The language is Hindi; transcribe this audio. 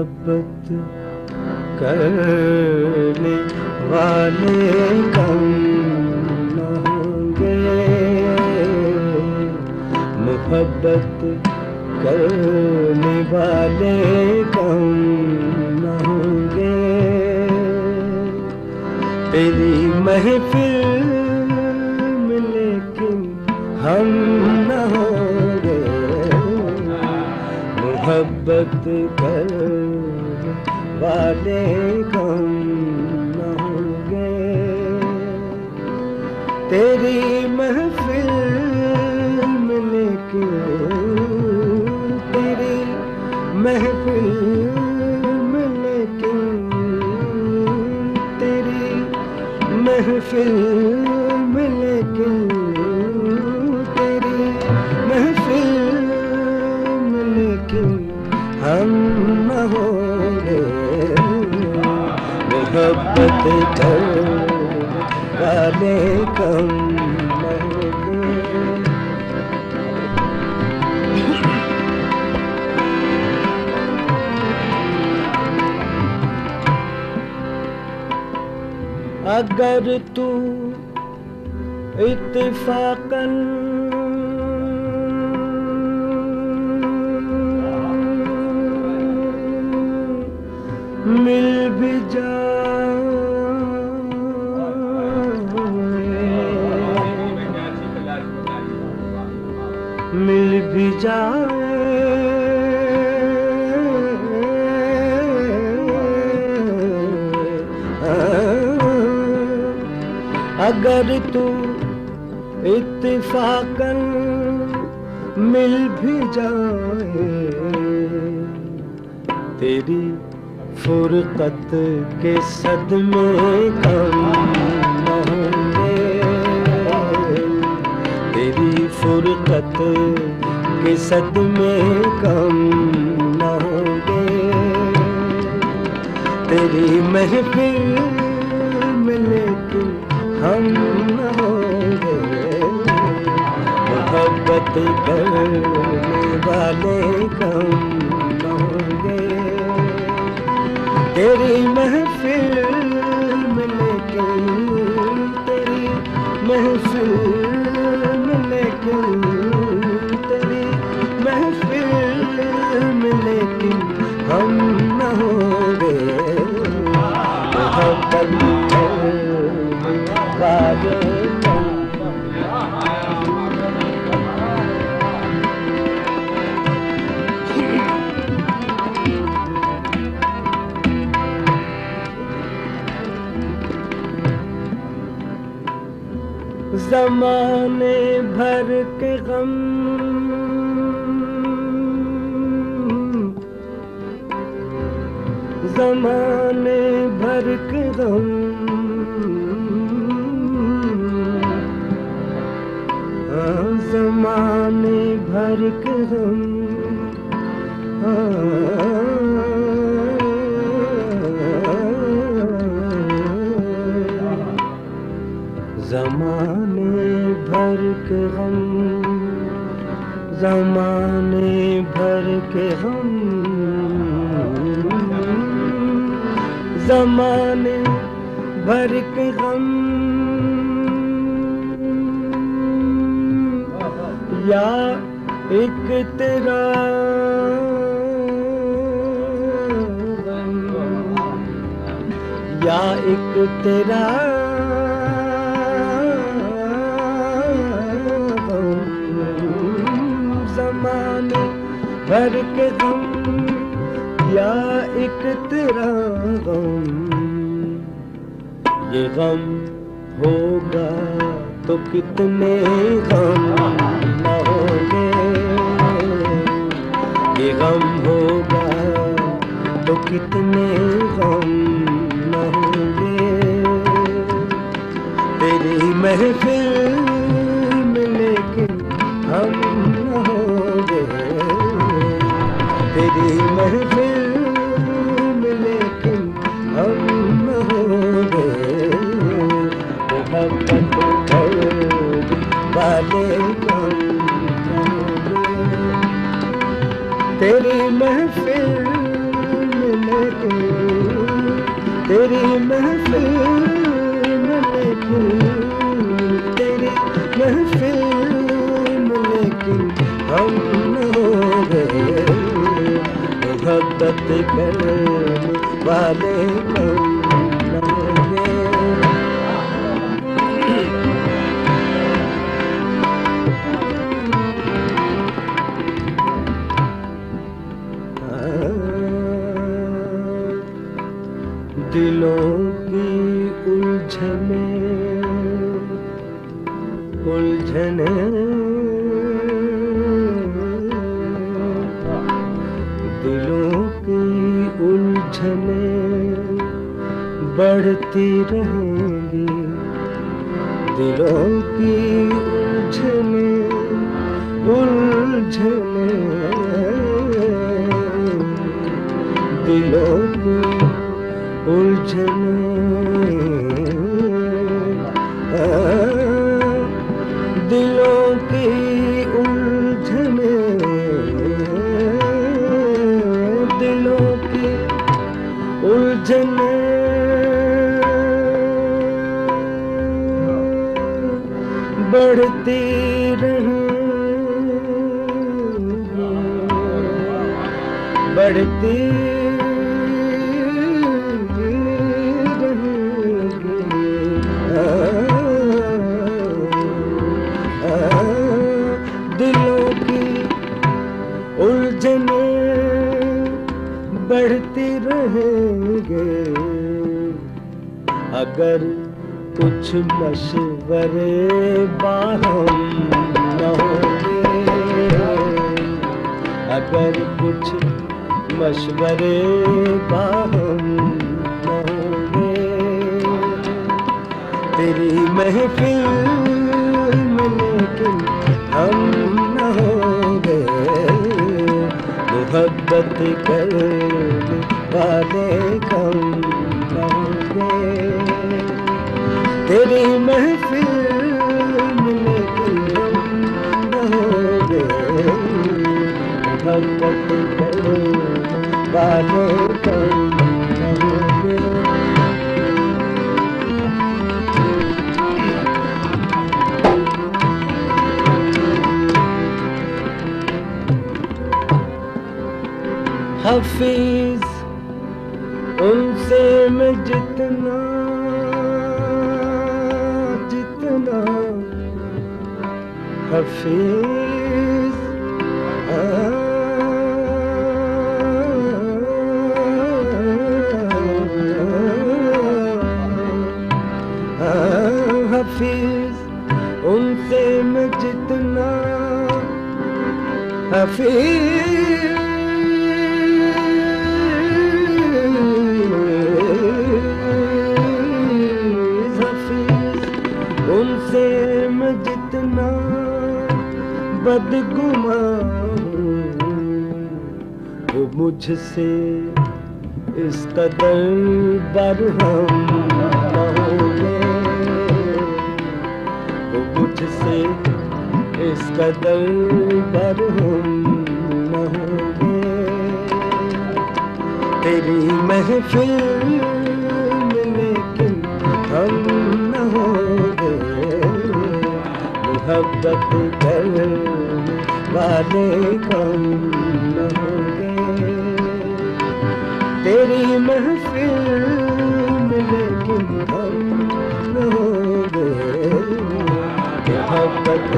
मोहब्बत करने वाले कम न होंगे, मोहब्बत करने वाले कम न होंगे। तेरी महफिल में लेकिन हम न होंगे, मोहब्बत करने वाले कम न होंगे। तेरी महफिल में लेकिन, तेरी महफिल में लेकिन, तेरी महफिल में लेकिन, तेरी महफिल में लेकिन हम न होंगे, मोहब्बत करने वाले कम न होंगे। अगर तू इत्तेफाकन मिल भी जाए, मिल भी जाए, अगर तू इत्तेफाकन मिल भी जाए, तेरी फुरकत के सदमे कम न होंगे, तेरी फुरकत के सदमे कम न होंगे। तेरी महफिल में लेकिन हम न होंगे, मोहब्बत करने वाले कम न होंगे। तेरी महफिल में लेकिन, तेरी महफिल में लेकिन, तेरी महफिल में लेकिन हम न होंगे, मोहब्बत वाले ज़माने भर के गम, ज़माने भर के गम, ज़माने भर के गम, ज़माने भर के गम, ज़माने भर के गम, ज़माने भर के गम, या एक तेरा गम, या एक तेरा ज़माने भर के गम, या एक तेरा गम। ये गम होगा तो कितने गम न होंगे, ये गम होगा तो कितने गम न होंगे। तेरी महफिल में लेकिन हम न होंगे, तेरी महफिल में लेकिन हम न होंगे, मोहब्बत करने वाले कम न होंगे। तेरी महफिल में महफिल में लेकिन हम न हो गए, मोहब्बत करने वाले कम न होंगे। दिलों की उलझने उलझने दिलों की उलझने बढ़ती रहेंगी, दिलों की उलझने उलझने दिलों की उलझने दिलों की उलझने दिलों की उलझने बढ़ती रहेंगी, बढ़ती दिलों की उलझने बढ़ती रहेंगे। अगर कुछ मशवरे बाहम न होंगे, अगर कुछ मशवरे बाहम न होंगे, तेरी महफिल में लेकिन हम न होंगे, मोहब्बत करने वाले कम न होंगे। तेरी महफिल में लेकिन हम न होंगे, मोहब्बत करने वाले कम न होंगे। हफीज उनसे मैं जितना जितना हफीज हफीज उनसे मैं जितना हफीज उनसे मैं जितना बदगुमान हूँ, वो मुझसे इस कदर बरहम न होंगे, वो मुझसे इस कदर बरहम न होंगे। तेरी महफिल में लेकिन हम न होंगे, मोहब्बत करने वाले कम न होंगे। तेरी महफिल में लेकिन हम न होंगे, मोहब्बत